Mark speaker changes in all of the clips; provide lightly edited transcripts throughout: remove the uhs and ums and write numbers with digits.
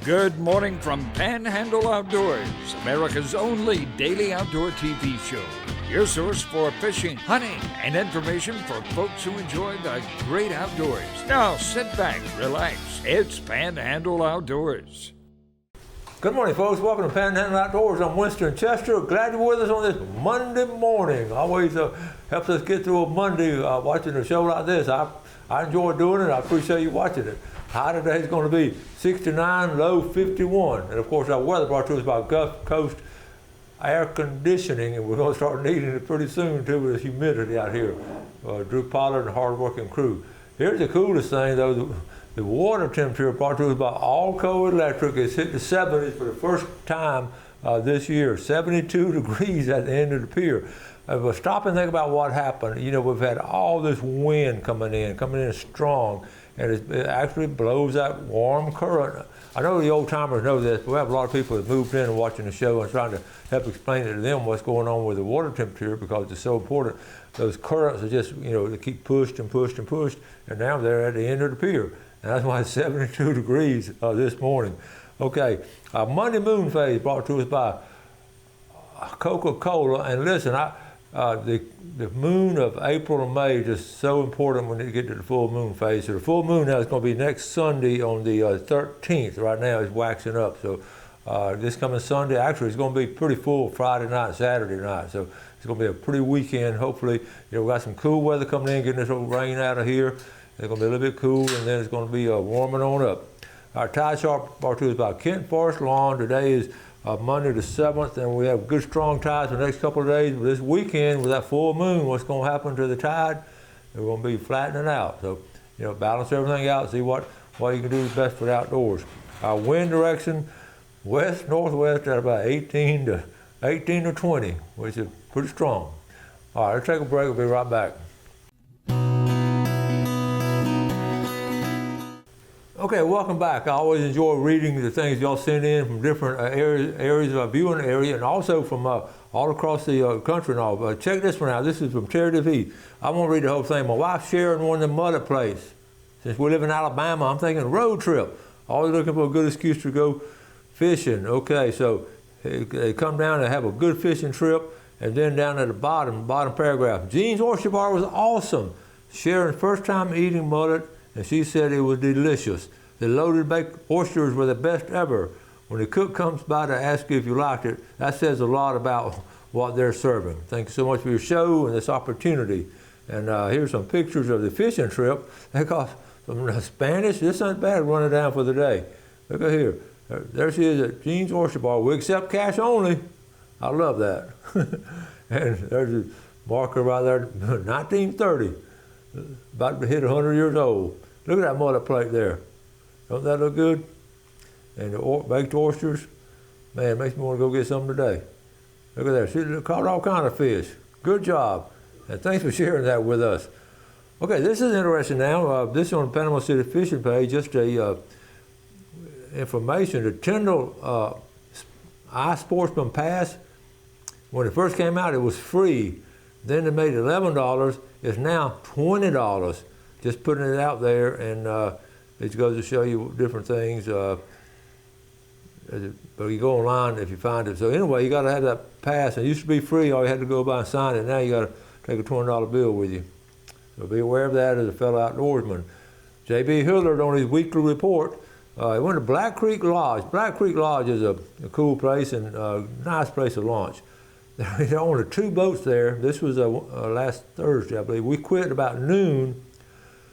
Speaker 1: Good morning from Panhandle Outdoors, America's only daily outdoor TV show. Your source for fishing, hunting, and information for folks who enjoy the great outdoors. Now sit back, relax. It's Panhandle Outdoors.
Speaker 2: Good morning, folks. Welcome to Panhandle Outdoors. I'm Winston Chester. Glad you're with us on this Monday morning. Always helps us get through a Monday watching a show like this. I enjoy doing it. I appreciate you watching it. High today is going to be 69, low 51. And of course, our weather brought to us by Gulf Coast Air Conditioning, and we're going to start needing it pretty soon too with the humidity out here. Drew Pollard and hard-working crew. Here's the coolest thing though. The water temperature brought to us by Allco Electric is hit the 70s for the first time this year. 72 degrees at the end of the pier. But stop and think about what happened. You know, we've had all this wind coming in strong, and it actually blows that warm current. I know the old timers know this, but we have a lot of people that moved in and watching the show and trying to help explain it to them what's going on with the water temperature because it's so important. Those currents are just, you know, they keep pushed and pushed and pushed, and now they're at the end of the pier. And that's why it's 72 degrees this morning. Okay, Monday moon phase brought to us by Coca-Cola. And listen, the moon of April and May is just so important when you get to the full moon phase. So the full moon now is going to be next Sunday on the 13th. Right now it's waxing up. So this coming Sunday, actually it's going to be pretty full Friday night and Saturday night. So it's going to be a pretty weekend. Hopefully, you know, we got some cool weather coming in, getting this old rain out of here. It's going to be a little bit cool, and then it's going to be warming on up. Our tide chart brought to us by Kent Forest Lawn. Today is Monday the 7th, and we have good strong tides for the next couple of days. But this weekend, with that full moon, what's going to happen to the tide? We're going to be flattening out. So, you know, balance everything out, see what you can do is best for the outdoors. Our wind direction, west-northwest at about 18 to 20, which is pretty strong. All right, let's take a break. We'll be right back. Okay, welcome back. I always enjoy reading the things y'all send in from different areas of our viewing area, and also from all across the country and all. Check this one out. This is from Charity of Heath. I won't read the whole thing. My wife's sharing one of the mullet plates. Since we live in Alabama, I'm thinking road trip. Always looking for a good excuse to go fishing. Okay, so they come down and have a good fishing trip, and then down at the bottom paragraph, Jean's Oyster Bar was awesome. Sharon first time eating mullet, and she said it was delicious. The loaded baked oysters were the best ever. When the cook comes by to ask you if you liked it, that says a lot about what they're serving. Thank you so much for your show and this opportunity. And here's some pictures of the fishing trip. They got some Spanish. This ain't bad running down for the day. Look at here. There she is at Jean's Oyster Bar. We accept cash only. I love that. And there's a marker right there, 1930. About to hit 100 years old. Look at that mullet plate there. Don't that look good? And the baked oysters, man, it makes me want to go get some today. Look at that. She caught all kind of fish. Good job. And thanks for sharing that with us. Okay, this is interesting now. This is on the Panama City Fishing page, just a information. The Tyndall iSportsman Pass, when it first came out, it was free. Then they made it $11. It's now $20. Just putting it out there, and it goes to show you different things. But you go online if you find it. So anyway, you got to have that pass. It used to be free. All you had to go by and sign it. Now you got to take a $20 bill with you. So be aware of that as a fellow outdoorsman. J.B. Hillard on his weekly report, he went to Black Creek Lodge. Black Creek Lodge is a cool place and a nice place to launch. There are only 2 boats there. This was last Thursday, I believe. We quit about noon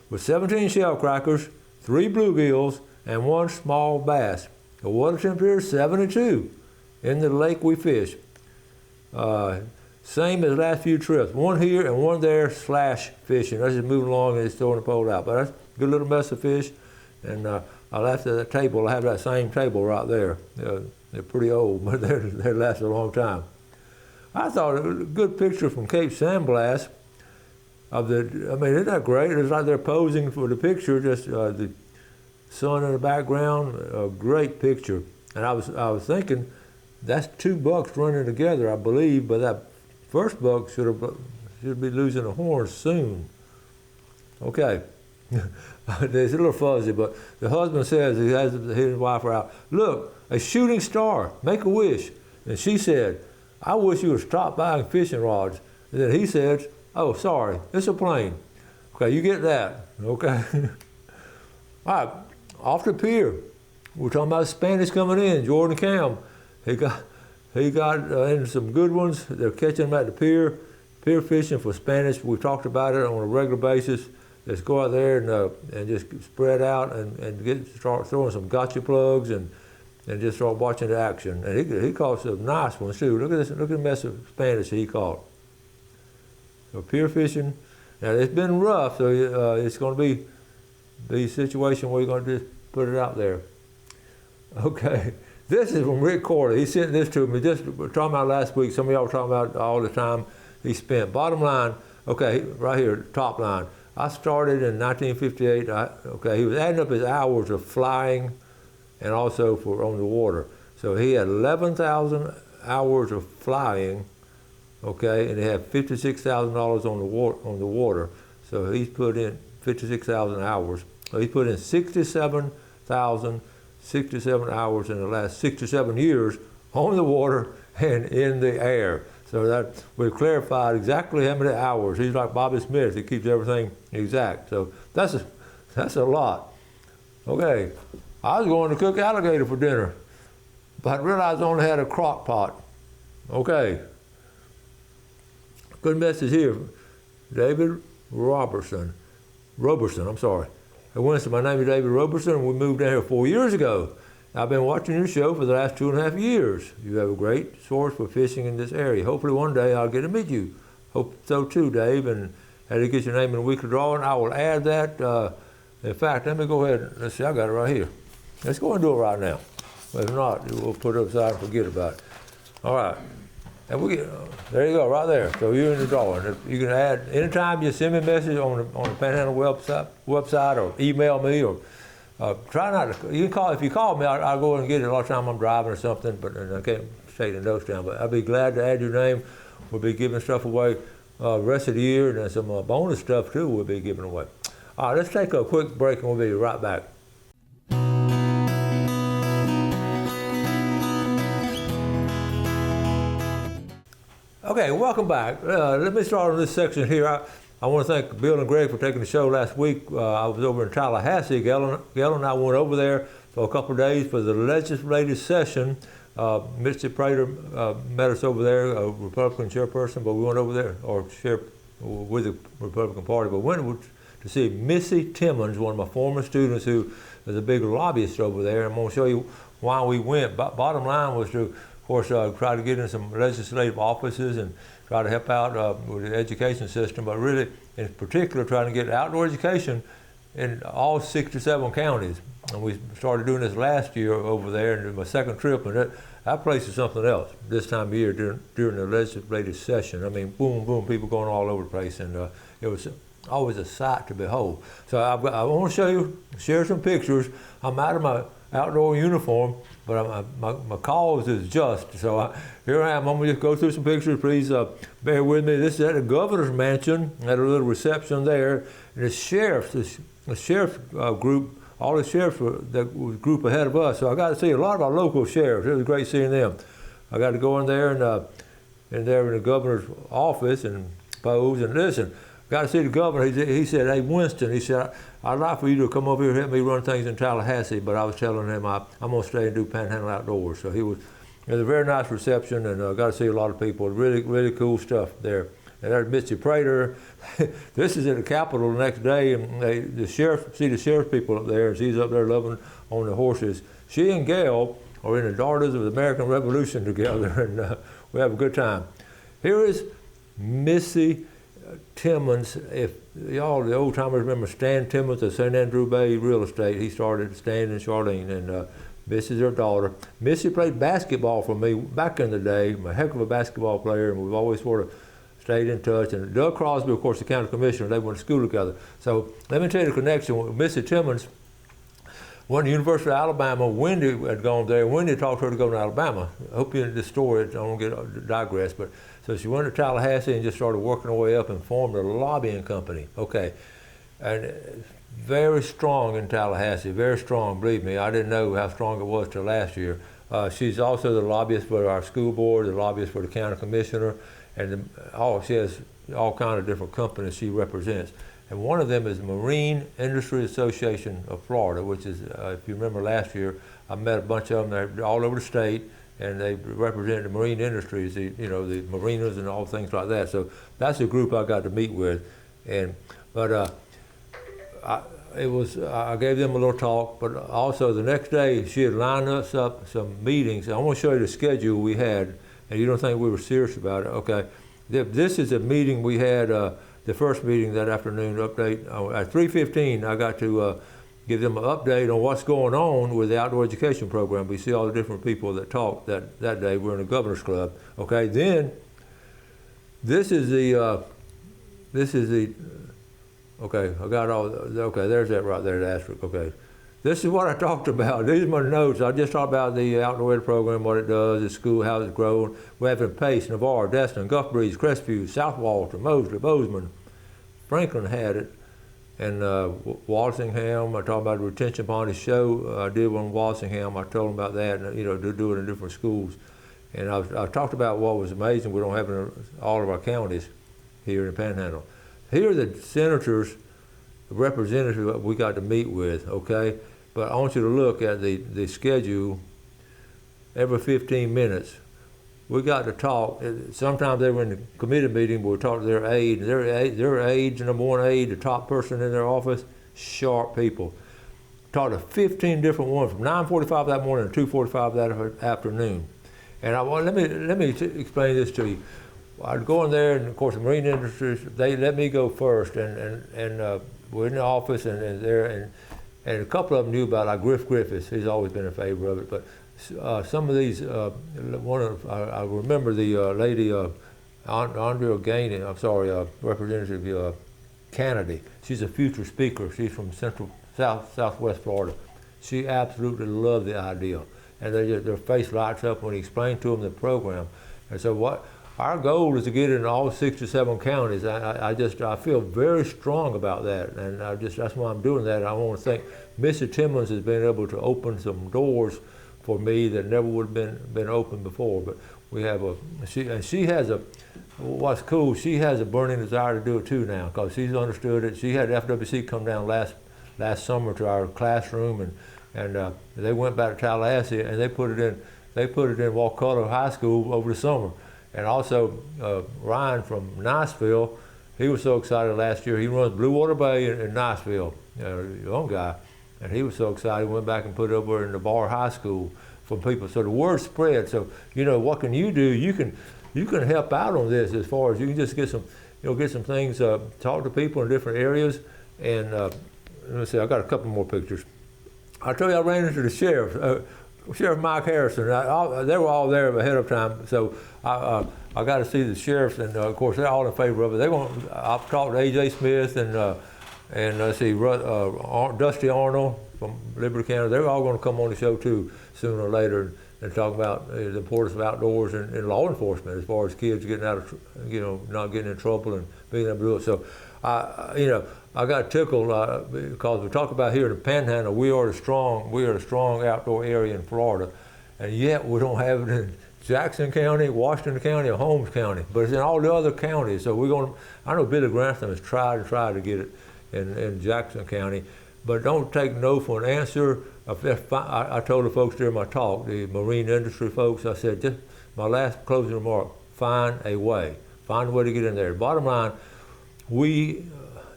Speaker 2: with 17 shell crackers, 3 bluegills, and 1 small bass. The water temperature is 72 in the lake we fish. Same as the last few trips. 1 here and 1 there / fishing. That's just moving along and it's throwing the pole out. But that's a good little mess of fish. And I left at that table. I have that same table right there. They're pretty old, but they last a long time. I thought it was a good picture from Cape San Blas of isn't that great? It's like they're posing for the picture, just the sun in the background, a great picture. And I was thinking, that's 2 bucks running together, I believe, but that first buck should be losing a horn soon. Okay, It's a little fuzzy, but the husband says, he has his wife are out, look, a shooting star, make a wish. And she said, I wish you would stop buying fishing rods. And then he says, oh, sorry, it's a plane. Okay, you get that, okay? All right, off the pier. We're talking about Spanish coming in. Jordan Cam, he got in some good ones. They're catching them at the pier fishing for Spanish. We talked about it on a regular basis. Let's go out there and just spread out and start throwing some gotcha plugs and just start watching the action. And he caught some nice ones too. Look at this, look at the mess of Spanish he caught. So pier fishing. Now it's been rough, so it's going to be the situation where you're going to just put it out there. Okay, this is from Rick Corley. He sent this to me. Just talking about last week. Some of y'all were talking about all the time he spent. Bottom line, okay, right here, top line. I started in 1958. He was adding up his hours of flying and also for on the water. So he had 11,000 hours of flying, okay, and he had $56,000 on the water. So he's put in 56,000 hours. So he put in 67 hours in the last 67 years on the water and in the air. So that we've clarified exactly how many hours. He's like Bobby Smith. He keeps everything exact. So that's a lot. Okay, I was going to cook alligator for dinner, but I realized I only had a crock pot. Okay. Good message here. David Robertson, I'm sorry. Hey, Winston, my name is David Robertson, and we moved down here 4 years ago. I've been watching your show for the last 2.5 years. You have a great source for fishing in this area. Hopefully one day I'll get to meet you. Hope so too, Dave, and how to get your name in the weekly drawing. I will add that. In fact, let me go ahead. Let's see, I got it right here. Let's go and do it right now. If not, we'll put it aside and forget about it. All right. And there you go, right there. So you're in the drawing. You can add, anytime you send me a message on the Panhandle website or email me or try not to, you can call, if you call me, I'll go and get it. A lot of time I'm driving or something, but I can't take the notes down. But I'll be glad to add your name. We'll be giving stuff away the rest of the year, and then some bonus stuff too we'll be giving away. All right, let's take a quick break and we'll be right back. Okay, welcome back. Let me start on this section here. I want to thank Bill and Greg for taking the show last week. I was over in Tallahassee. Galen and I went over there for a couple of days for the legislative session. Mr. Prater met us over there, a Republican chairperson, but we went over there, or with the Republican Party, but went to see Missy Timmons, one of my former students who is a big lobbyist over there. I'm going to show you why we went. Bottom line was to, of course, try to get in some legislative offices and try to help out with the education system, but really, in particular, trying to get outdoor education in all 67 counties. And we started doing this last year over there, and my second trip, and that place is something else this time of year during the legislative session. I mean, boom, boom, people going all over the place, and it was always a sight to behold. So I want to share some pictures. I'm out of my outdoor uniform, but my cause is just. So here I am. I'm going to just go through some pictures. Please bear with me. This is at the governor's mansion. Had a little reception there. And the sheriff's group, all the sheriffs were the group ahead of us. So I got to see a lot of our local sheriffs. It was great seeing them. I got to go in there and there in the governor's office and pose and listen. Got to see the governor. He said, "Hey, Winston," he said, "I'd like for you to come over here and help me run things in Tallahassee." But I was telling him I'm going to stay and do Panhandle Outdoors. So it was a very nice reception, and got to see a lot of people. Really, really cool stuff there. And there's Missy Prater. This is at the Capitol the next day, and the sheriff people up there, and she's up there loving on the horses. She and Gail are in the Daughters of the American Revolution together, and we have a good time. Here is Missy Timmons. If y'all, the old timers, remember Stan Timmons of St. Andrew Bay Real Estate, he started Stan and Charlene, and Missy's their daughter. Missy played basketball for me back in the day. I'm a heck of a basketball player, and we've always sort of stayed in touch. And Doug Crosby, of course, the county commissioner, they went to school together. So let me tell you the connection with Missy Timmons. Went to the University of Alabama. Wendy had gone there. Wendy talked to her to go to Alabama. I hope you know this story. I don't digress, but so she went to Tallahassee and just started working her way up and formed a lobbying company. Okay, and very strong in Tallahassee, very strong, believe me. I didn't know how strong it was till last year. She's also the lobbyist for our school board, the lobbyist for the county commissioner, and she has all kinds of different companies she represents. And one of them is Marine Industry Association of Florida, which is, if you remember last year, I met a bunch of them. They're all over the state, and they represent the marine industries, the marinas and all things like that. So that's a group I got to meet with. I gave them a little talk, but also the next day she had lined us up some meetings. I want to show you the schedule we had, and you don't think we were serious about it. Okay, this is a meeting we had, the first meeting that afternoon, update. At 3:15, I got to give them an update on what's going on with the outdoor education program. We see all the different people that talked that day. We're in the Governor's Club. Okay, then this is the, okay, I got all, okay, there's that right there, the asterisk, okay. This is what I talked about. These are my notes. I just talked about the outdoor ed program, what it does, the school, how it's grown. We have in Pace, Navarre, Destin, Gulf Breeze, Crestview, South Walter, Mosley, Bozeman. Franklin had it, and Walsingham. I talked about the retention pond show. I did one in Walsingham. I told them about that, and to do it in different schools. And I talked about what was amazing we don't have in all of our counties here in the Panhandle. Here are the senators, the representatives that we got to meet with, okay? But I want you to look at the schedule every 15 minutes. We got to talk. Sometimes they were in the committee meeting, but we talked to their aide. Their aides, number one aide, the top person in their office, sharp people. Talked to 15 different ones from 9:45 that morning to 2:45 that afternoon. And let me explain this to you. I'd go in there, and of course the marine industries, they let me go first, and we're in the office, and a couple of them knew about like Griffiths. He's always been in favor of it, but some of these, I remember the lady Andrea Gainey, Representative Kennedy. She's a future speaker. She's from Southwest Florida. She absolutely loved the idea, and their face lights up when he explained to them the program. And so our goal is to get in all 67 counties. I feel very strong about that, and that's why I'm doing that. I want to thank Missy Timmons has been able to open some doors for me that never would have been open before. But we have she has what's cool, she has a burning desire to do it too now, because she's understood it. She had FWC come down last summer to our classroom, and they went back to Tallahassee, and they put it in Wakulla High School over the summer. And also Ryan from Niceville, he was so excited last year. He runs Blue Water Bay in Niceville, a young guy, and he was so excited. He went back and put it over in the Bar High School for people. So the word spread. So what can you do? You can help out on this as far as you can just get some things, talk to people in different areas. And let me see, I got a couple more pictures. I told you I ran into the sheriff. Sheriff Mike Harrison, they were all there ahead of time, so I got to see the sheriffs, and of course they're all in favor of it. I've talked to A.J. Smith and let's see, Dusty Arnold from Liberty County. They're all going to come on the show too sooner or later and talk about the importance of outdoors and law enforcement as far as kids getting out of, not getting in trouble and being able to do it. So, I got tickled because we talk about here in the Panhandle, we are the strong outdoor area in Florida, and yet we don't have it in Jackson County, Washington County, or Holmes County, but it's in all the other counties. So I know Billy Grantham has tried to get it in Jackson County, but don't take no for an answer. I told the folks during my talk, the marine industry folks, I said, just my last closing remark, find a way to get in there. Bottom line,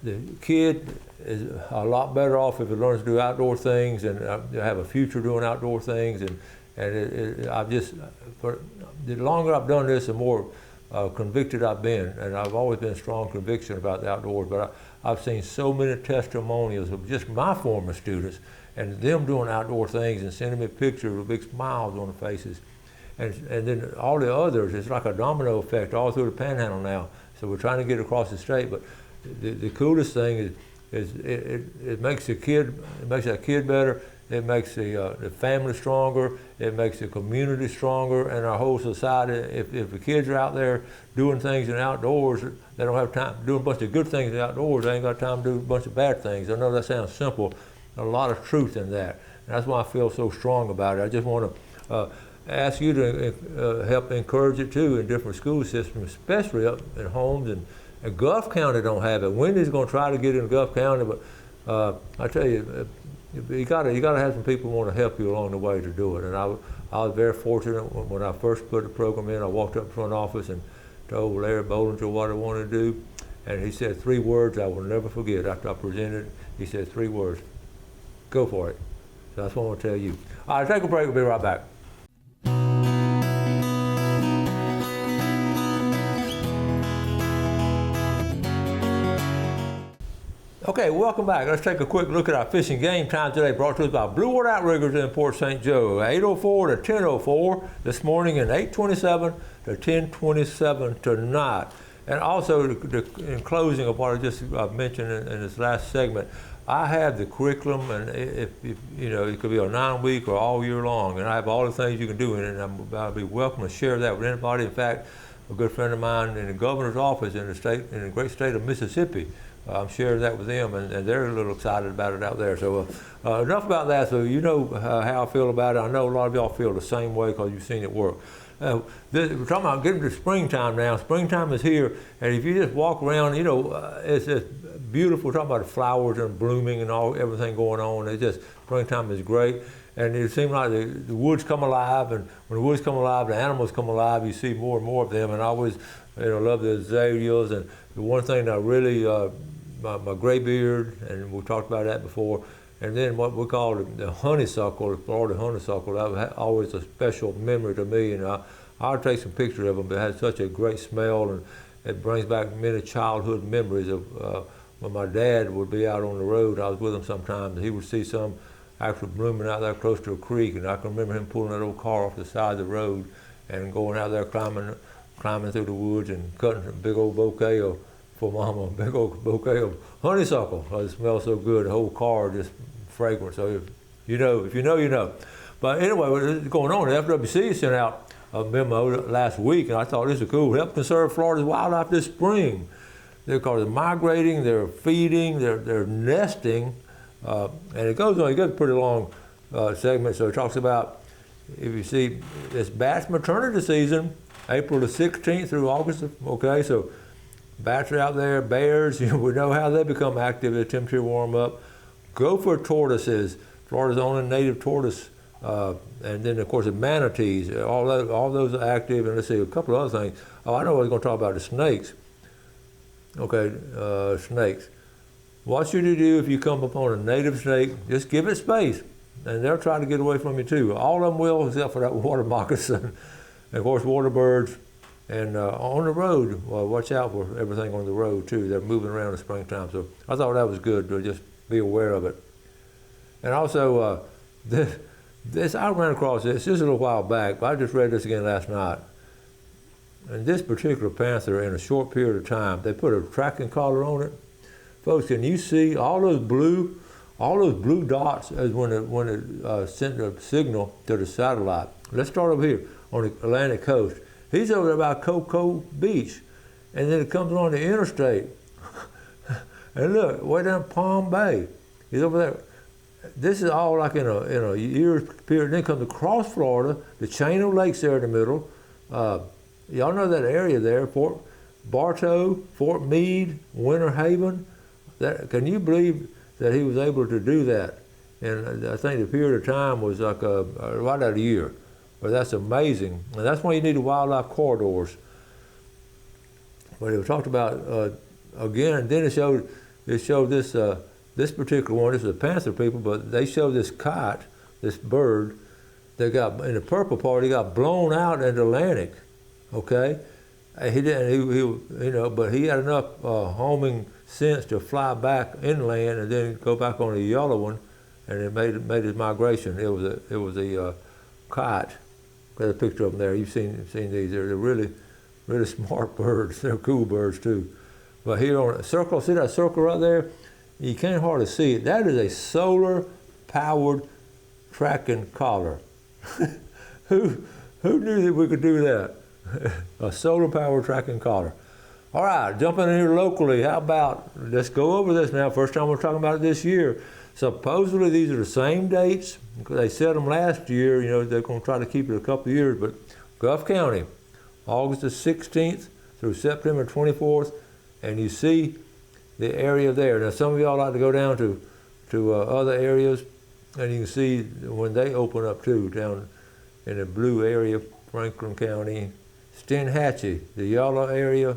Speaker 2: the kid is a lot better off if he learns to do outdoor things and have a future doing outdoor things. And the longer I've done this, the more convicted I've been. And I've always been a strong conviction about the outdoors. But I've seen so many testimonials of just my former students and them doing outdoor things and sending me pictures with big smiles on their faces. And then all the others, it's like a domino effect all through the Panhandle now. So we're trying to get across the state. But the coolest thing is it makes that kid better. It makes the family stronger. It makes the community stronger, and our whole society. If the kids are out there doing things in the outdoors, they don't have time doing a bunch of good things in the outdoors. They ain't got time to do a bunch of bad things. I know that sounds simple. A lot of truth in that, and that's why I feel so strong about it. I just want to ask you to help encourage it too in different school systems, especially up in homes. And Gulf County don't have it. Wendy's going to try to get in Gulf County, but I tell you, you got to have some people who want to help you along the way to do it. And I was very fortunate when I first put the program in. I walked up to the front office and told Larry Bollinger what I wanted to do, and he said 3 words I will never forget. After I presented, he said 3 words: "Go for it." So that's what I want to tell you. All right, take a break. We'll be right back. Okay, welcome back. Let's take a quick look at our fishing game time today, brought to us by Blue Water Outriggers in Port St. Joe. 8:04 to 10:04 this morning, and 8:27 to 10:27 tonight. And also, in closing of what I just mentioned in this last segment, I have the curriculum, and if you know, it could be a 9-week or all year long, and I have all the things you can do in it, and I'll be welcome to share that with anybody. In fact, a good friend of mine in the governor's office in the great state of Mississippi, I'm sharing that with them, and they're a little excited about it out there. So enough about that. So you know how I feel about it. I know a lot of y'all feel the same way because you've seen it work. We're talking about getting to springtime now. Springtime is here, and if you just walk around, you know, it's just beautiful. We're talking about the flowers and blooming and everything going on. It's just, springtime is great. And it seems like the woods come alive, and when the woods come alive, the animals come alive. You see more and more of them, and I always, love the azaleas. And the one thing that I really, my graybeard, and we talked about that before, and then what we call the honeysuckle, the Florida honeysuckle, that was always a special memory to me. And I'll take some pictures of them. It has such a great smell, and it brings back many childhood memories of when my dad would be out on the road. I was with him sometimes, and he would see some actually blooming out there close to a creek, and I can remember him pulling that old car off the side of the road and going out there climbing through the woods and cutting a big old bouquet of, for Mama, a big old bouquet of honeysuckle. It smells so good, the whole car just fragrant. So if you know, you know. But anyway, what's going on, the FWC sent out a memo last week, and I thought this was cool. Help conserve Florida's wildlife this spring. They're migrating, they're feeding, they're nesting, and it goes on. It goes a pretty long segment. So it talks about, if you see, it's bats maternity season, April the 16th through August. Okay, so bats are out there, bears. We know how they become active as the temperature warm up. Gopher tortoises, Florida's only native tortoise, and then of course the manatees. All those are active. And let's see, a couple of other things. Oh, I know I was going to talk about the snakes. Okay, snakes. What should you do if you come upon a native snake? Just give it space, and they'll try to get away from you too. All of them will, except for that water moccasin. And of course, water birds. And on the road, well, watch out for everything on the road too. They're moving around in the springtime. So I thought that was good to just be aware of it. And also, this I ran across this just a little while back, but I just read this again last night. And this particular panther, in a short period of time, they put a tracking collar on it. Folks, can you see all those blue dots as when it sent a signal to the satellite? Let's start over here on the Atlantic coast. He's over there by Cocoa Beach, and then it comes on the interstate. And look, way down Palm Bay, he's over there. This is all like in a year's period. Then comes across Florida, the chain of lakes there in the middle. Y'all know that area there, Fort Bartow, Fort Meade, Winter Haven. Can you believe that he was able to do that? And I think the period of time was like right at a year. But that's amazing. And that's why you need the wildlife corridors. But it talked about, again, and then it showed this particular one. This is a panther, people, but they showed this kite, this bird, that got, in the purple part, he got blown out in the Atlantic. Okay, he didn't. But he had enough homing sense to fly back inland and then go back on the yellow one, and it made his migration. It was a kite. Got a picture of them there. You've seen these. They're really smart birds. They're cool birds too. But here on a circle, see that circle right there? You can't hardly see it. That is a solar-powered tracking collar. who knew that we could do that? A solar power tracking collar. All right, jumping in here locally, how about, let's go over this now. First time we're talking about it this year. Supposedly these are the same dates. They said them last year, you know, they're going to try to keep it a couple of years, but Gulf County, August the 16th through September 24th, and you see the area there. Now some of y'all like to go down to other areas, and you can see when they open up too, down in the blue area, Franklin County, Steinhatchee, the yellow area,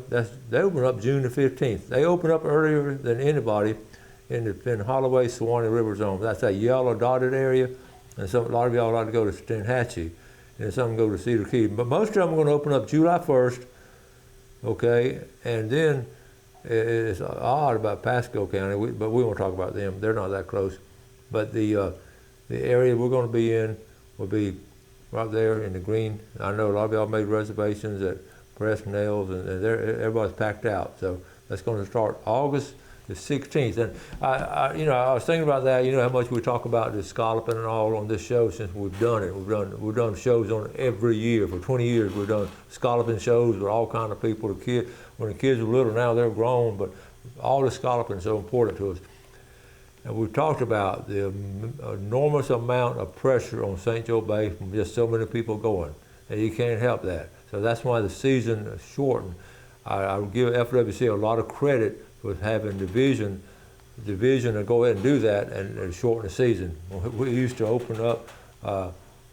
Speaker 2: they open up June the 15th. They open up earlier than anybody in Holloway, Suwannee River Zone. That's that yellow dotted area, and a lot of y'all like to go to Steinhatchee, and some go to Cedar Key. But most of them are going to open up July 1st, okay, and then it's odd about Pasco County, but we won't talk about them. They're not that close. But the area we're going to be in will be right there in the green. I know a lot of y'all made reservations at Press Nails, and everybody's packed out. So that's going to start August the 16th. And I was thinking about that. You know how much we talk about the scalloping and all on this show since we've done it. We've done shows on it every year. For 20 years we've done scalloping shows with all kind of people. When the kids were little, now they're grown, but all the scalloping is so important to us. And we've talked about the enormous amount of pressure on St. Joe Bay from just so many people going, and you can't help that. So that's why the season is shortened. I would give FWC a lot of credit for having division to go ahead and do that and shorten the season. We used to open up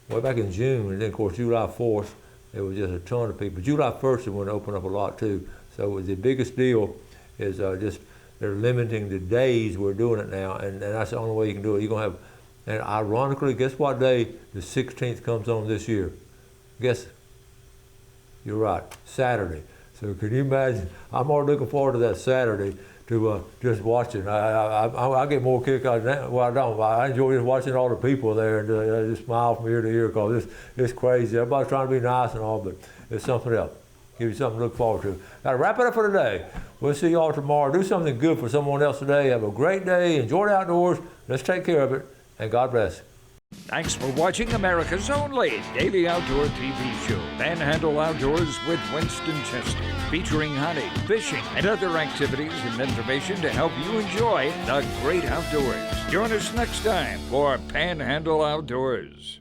Speaker 2: way back in June, and then of course July 4th, there was just a ton of people. July 1st is when it opened up a lot too. So the biggest deal is just they're limiting the days we're doing it now, and that's the only way you can do it. You're gonna have, and ironically, guess what day the 16th comes on this year? Guess, you're right, Saturday. So can you imagine? I'm already looking forward to that Saturday to just watching. I get more kick out of that. Well, I don't. I enjoy just watching all the people there and just smile from ear to ear because it's crazy. Everybody's trying to be nice and all, but it's something else. Give you something to look forward to. Got to wrap it up for today. We'll see y'all tomorrow. Do something good for someone else today. Have a great day. Enjoy the outdoors. Let's take care of it. And God bless.
Speaker 1: Thanks for watching America's only daily outdoor TV show, Panhandle Outdoors with Winston Chester, featuring hunting, fishing, and other activities and information to help you enjoy the great outdoors. Join us next time for Panhandle Outdoors.